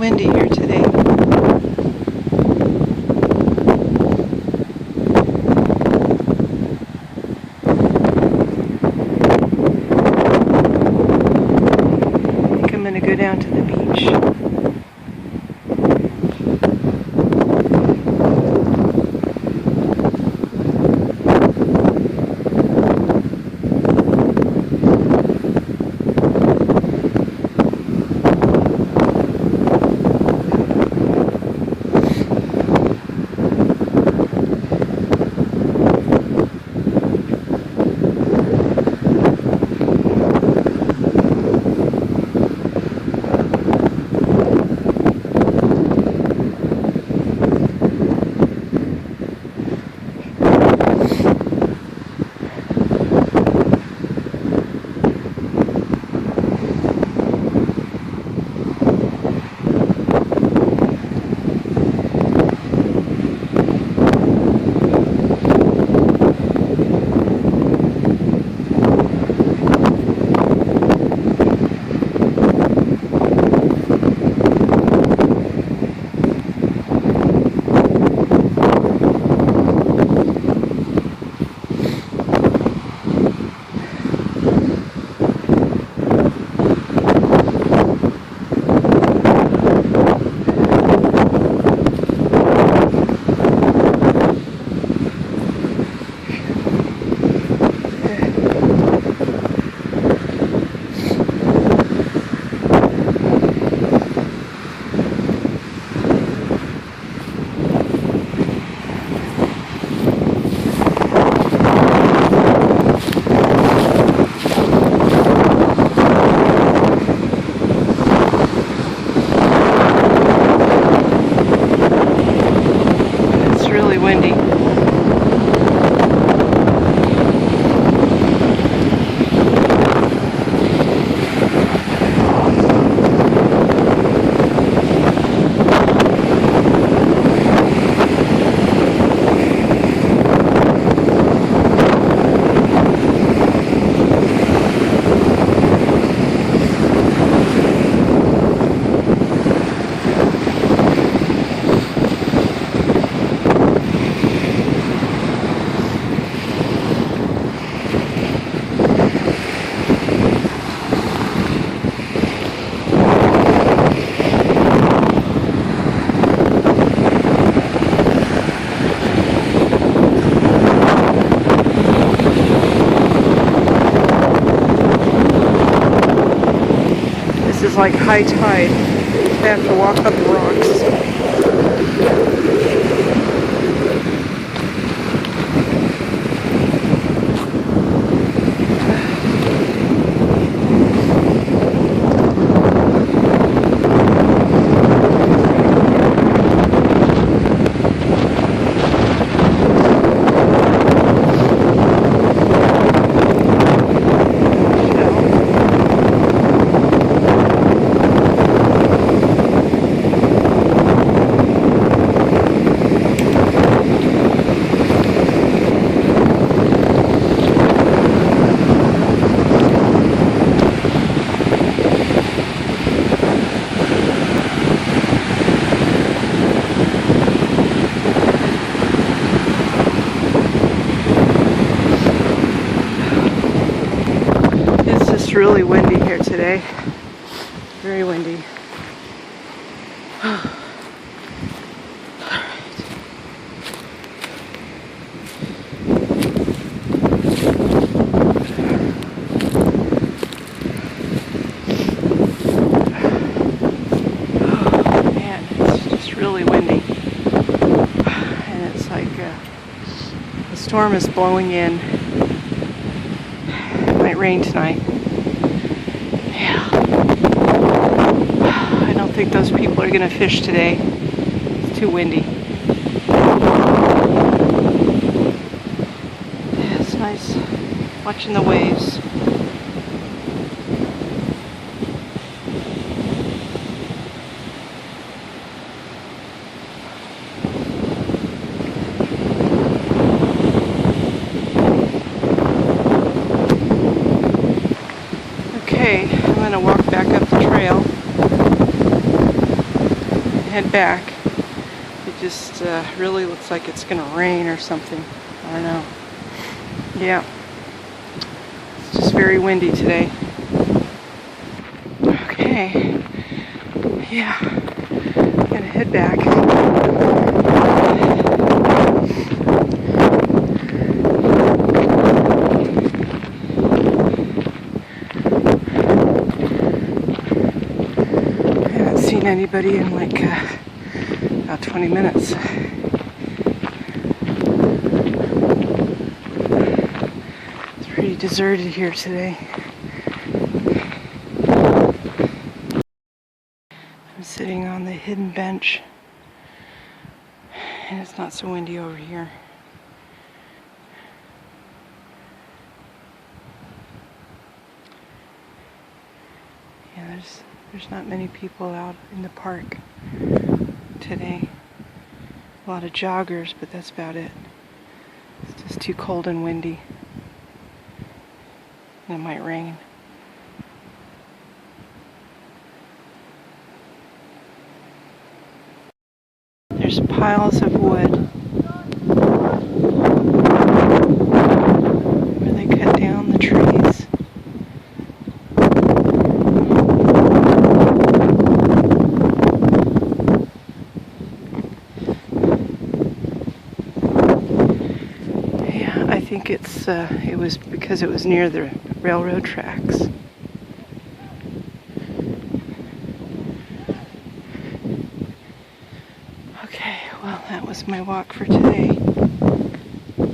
windy here today. I think I'm going to go down to the beach. Windy. This is like high tide. I have to walk up the rocks. It's really windy here today. Very windy. Man, it's just really windy. And it's like the storm is blowing in. It might rain tonight. Yeah. I don't think those people are going to fish today. It's too windy. Yeah, it's nice watching the waves. Okay, I'm going to walk back up the trail. head back. It just really looks like it's going to rain or something. I don't know. Yeah. It's just very windy today. Okay. Yeah. I'm going to head back. I haven't seen anybody in like about 20 minutes. It's pretty deserted here today. I'm sitting on the hidden bench, and it's not so windy over here. Yeah, there's not many people out in the park today. A lot of joggers, but that's about it. It's just too cold and windy. And it might rain. There's piles of wood where they cut down the trees. Yeah, I think it was because it was near the railroad tracks. Okay, well, that was my walk for today.